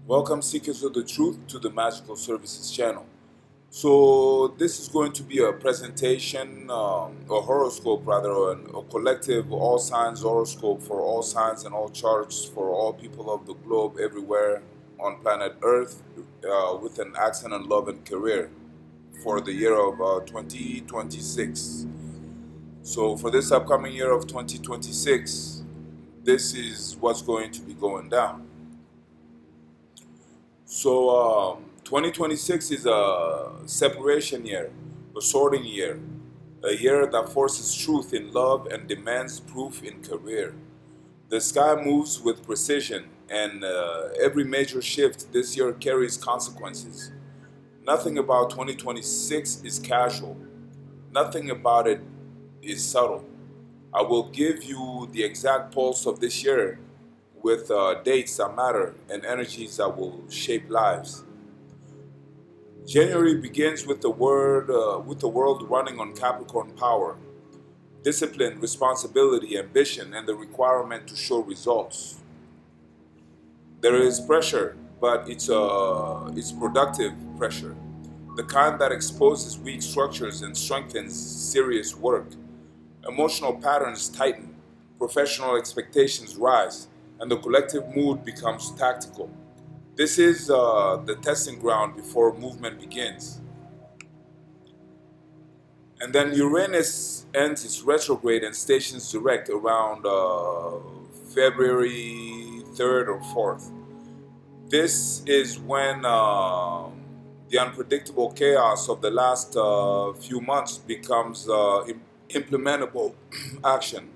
Welcome, seekers of the truth, to the Magical Services channel. So, this is going to be a presentation, a horoscope rather, a collective all signs horoscope for all signs and all charts for all people of the globe everywhere on planet Earth, with an accent on love and career for the year of 2026. So, for this upcoming year of 2026, this is what's going to be going down. So, 2026 is a separation year, a sorting year, a year that forces truth in love and demands proof in career. The sky moves with precision, and every major shift this year carries consequences. Nothing about 2026 is casual, nothing about it is subtle. I will give you the exact pulse of this year with dates that matter and energies that will shape lives. January begins with the world running on Capricorn power, discipline, responsibility, ambition, and the requirement to show results. There is pressure, but it's productive pressure, the kind that exposes weak structures and strengthens serious work. Emotional patterns tighten, professional expectations rise, and the collective mood becomes tactical. This is the testing ground before movement begins. And then Uranus ends its retrograde and stations direct around February 3rd or 4th. This is when the unpredictable chaos of the last few months becomes implementable action.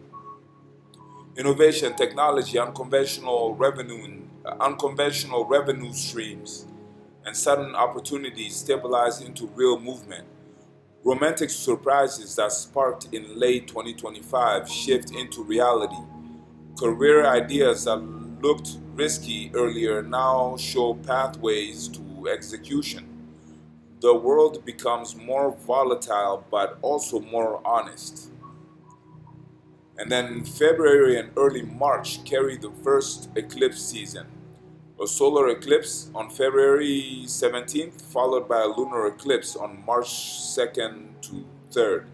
Innovation, technology, unconventional revenue streams, and sudden opportunities stabilize into real movement. Romantic surprises that sparked in late 2025 shift into reality. Career ideas that looked risky earlier now show pathways to execution. The world becomes more volatile but also more honest. And then February and early March carry the first eclipse season. A solar eclipse on February 17th, followed by a lunar eclipse on March 2nd to 3rd.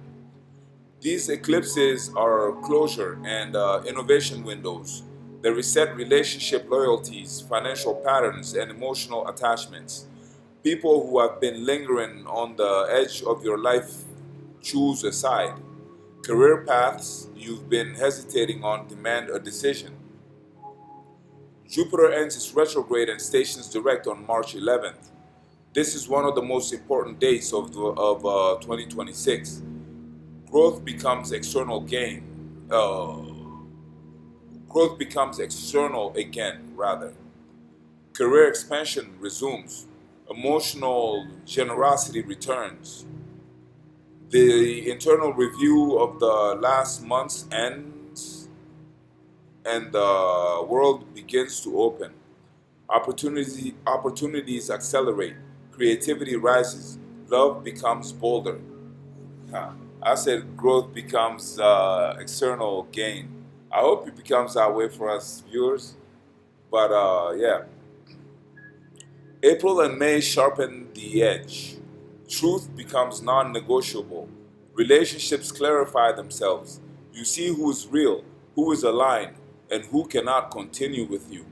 These eclipses are closure and innovation windows. They reset relationship loyalties, financial patterns, and emotional attachments. People who have been lingering on the edge of your life choose a side. Career paths you've been hesitating on demand a decision. Jupiter ends its retrograde and stations direct on March 11th. This is one of the most important dates of 2026. Growth becomes external gain. Growth becomes external again, rather. Career expansion resumes. Emotional generosity returns. The internal review of the last months ends and the world begins to open. Opportunities accelerate. Creativity rises. Love becomes bolder. Huh. I said growth becomes external gain. I hope it becomes that way for us viewers. But yeah, April and May sharpen the edge. Truth becomes non negotiable. Relationships clarify themselves. You see who is real, who is aligned, and who cannot continue with you.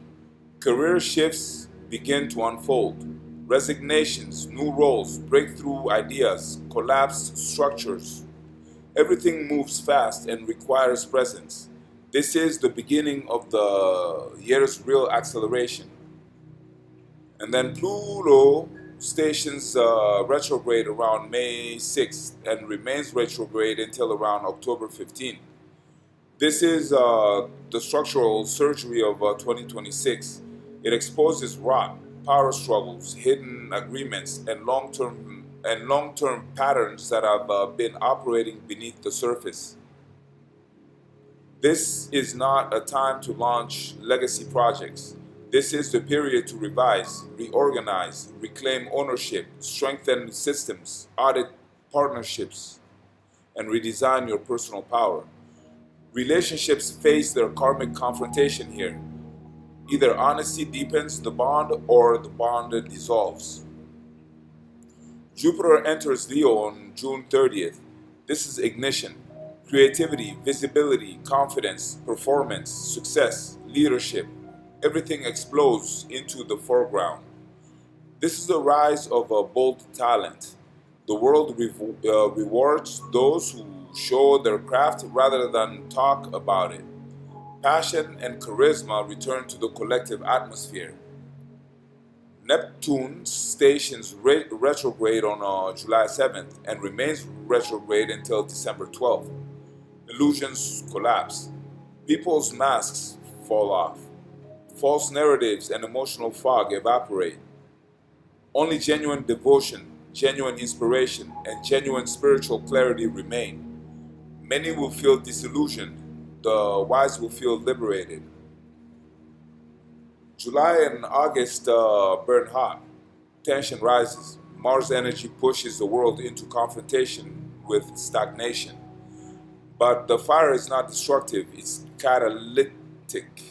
Career shifts begin to unfold. Resignations, new roles, breakthrough ideas, collapsed structures. Everything moves fast and requires presence. This is the beginning of the year's real acceleration. And then Pluto stations retrograde around May 6th and remains retrograde until around October 15th. This is the structural surgery of 2026. It exposes rot, power struggles, hidden agreements, and long-term patterns that have been operating beneath the surface. This is not a time to launch legacy projects. This is the period to revise, reorganize, reclaim ownership, strengthen systems, audit partnerships, and redesign your personal power. Relationships face their karmic confrontation here. Either honesty deepens the bond or the bond dissolves. Jupiter enters Leo on June 30th. This is ignition, creativity, visibility, confidence, performance, success, leadership. Everything explodes into the foreground. This is the rise of a bold talent. The world rewards those who show their craft rather than talk about it. Passion and charisma return to the collective atmosphere. Neptune stations retrograde on July 7th and remains retrograde until December 12th. Illusions collapse. People's masks fall off. False narratives and emotional fog evaporate. Only genuine devotion, genuine inspiration, and genuine spiritual clarity remain. Many will feel disillusioned. The wise will feel liberated. July and August burn hot. Tension rises. Mars energy pushes the world into confrontation with stagnation. But the fire is not destructive, it's catalytic.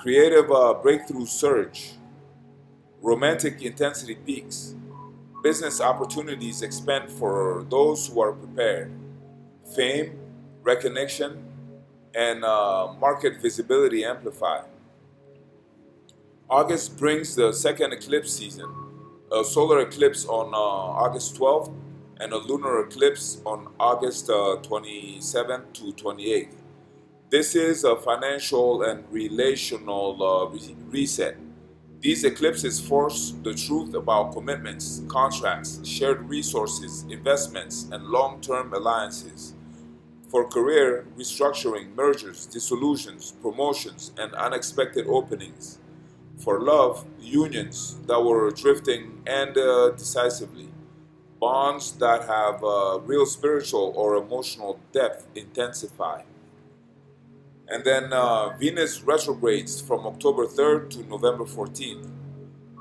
Creative breakthroughs surge. Romantic intensity peaks. Business opportunities expand for those who are prepared. Fame, recognition, and market visibility amplify. August brings the second eclipse season, a solar eclipse on August 12th and a lunar eclipse on August 27th to 28th. This is a financial and relational reset. These eclipses force the truth about commitments, contracts, shared resources, investments, and long-term alliances. For career, restructuring, mergers, dissolutions, promotions, and unexpected openings. For love, unions that were drifting end decisively. Bonds that have real spiritual or emotional depth intensify. And then Venus retrogrades from October 3rd to November 14th.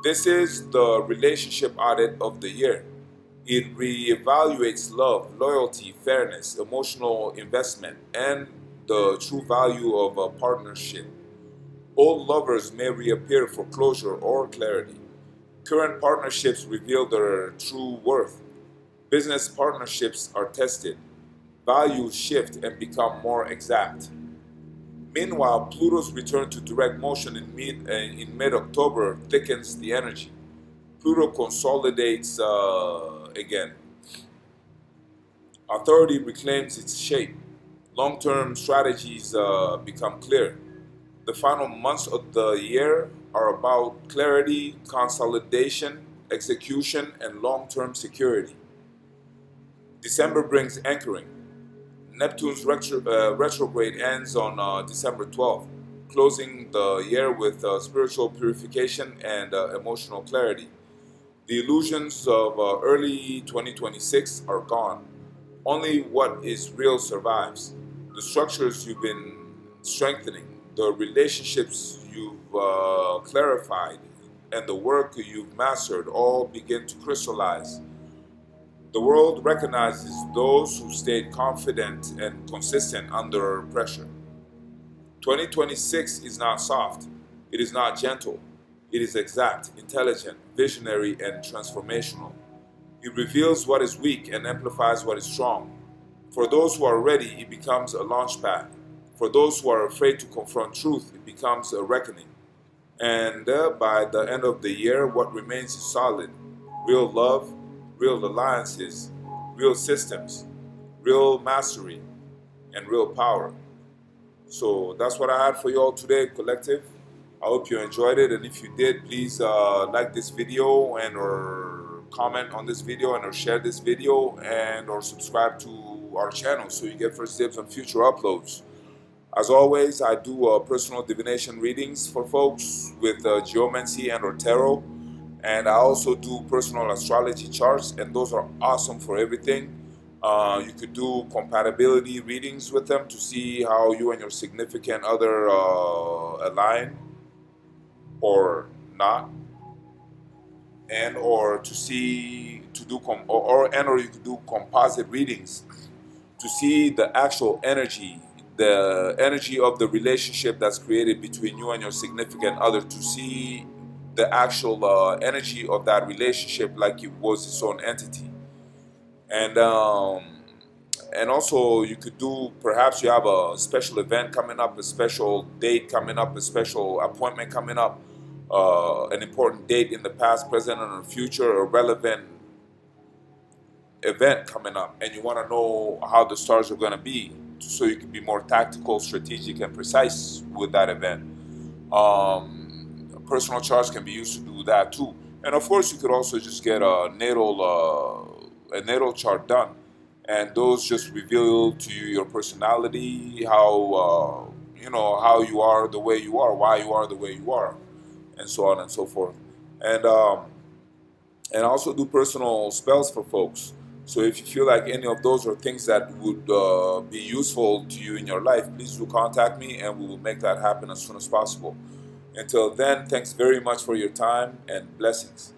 This is the relationship audit of the year. It reevaluates love, loyalty, fairness, emotional investment, and the true value of a partnership. Old lovers may reappear for closure or clarity. Current partnerships reveal their true worth. Business partnerships are tested. Values shift and become more exact. Meanwhile, Pluto's return to direct motion in mid-October thickens the energy. Pluto consolidates again. Authority reclaims its shape. Long-term strategies become clear. The final months of the year are about clarity, consolidation, execution, and long-term security. December brings anchoring. Neptune's retrograde ends on December 12th, closing the year with spiritual purification and emotional clarity. The illusions of early 2026 are gone. Only what is real survives. The structures you've been strengthening, the relationships you've clarified, and the work you've mastered all begin to crystallize. The world recognizes those who stayed confident and consistent under pressure. 2026 is not soft, it is not gentle, it is exact, intelligent, visionary, and transformational. It reveals what is weak and amplifies what is strong. For those who are ready, it becomes a launchpad. For those who are afraid to confront truth, it becomes a reckoning. And by the end of the year, what remains is solid: real love, real alliances, real systems, real mastery, and real power. So that's what I had for you all today, collective. I hope you enjoyed it, and if you did, please like this video and or comment on this video and or share this video and or subscribe to our channel so you get first dibs on future uploads. As always, I do personal divination readings for folks with geomancy and or tarot, and I also do personal astrology charts, and those are awesome for everything. You could do compatibility readings with them to see how you and your significant other align or not, and or to see to do or and or you could do composite readings to see the actual energy the energy of the relationship that's created between you and your significant other, to see the actual energy of that relationship like it was its own entity. And also you could do, perhaps you have a special event coming up, a special date coming up, a special appointment coming up, an important date in the past, present, and the future, a relevant event coming up, and you want to know how the stars are going to be, so you can be more tactical, strategic, and precise with that event. Personal charts can be used to do that too. And of course, you could also just get a natal chart done, and those just reveal to you your personality, how how you are the way you are, why you are the way you are, and so on and so forth. And I also do personal spells for folks. So if you feel like any of those are things that would be useful to you in your life, please do contact me, and we will make that happen as soon as possible. Until then, thanks very much for your time, and blessings.